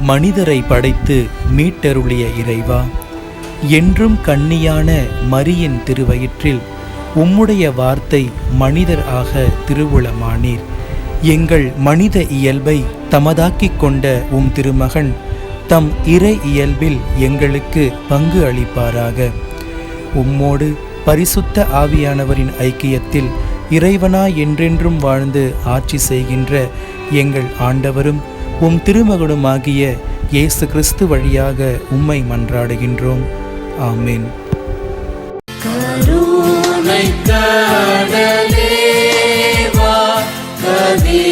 மனிதரை படைத்து மீட்டருளிய இறைவா, என்றும் கன்னியான மரியின் திருவயிற்றில் உம்முடைய வார்த்தை மனிதர் ஆக திருவுளமானீர். எங்கள் மனித இயல்பை தமதாக்கிக் கொண்ட உம் திருமகன் தம் இறை இயல்பில் எங்களுக்கு பங்கு அளிப்பாராக. உம்மோடு பரிசுத்த ஆவியானவரின் ஐக்கியத்தில் இறைவனா என்றென்றும் வாழ்ந்து ஆட்சி செய்கின்ற எங்கள் ஆண்டவரும் உம் திருமகனுமாகிய இயேசு கிறிஸ்து வழியாக உம்மை மன்றாடுகின்றோம். ஆமென். கருணை கடலே வா கதி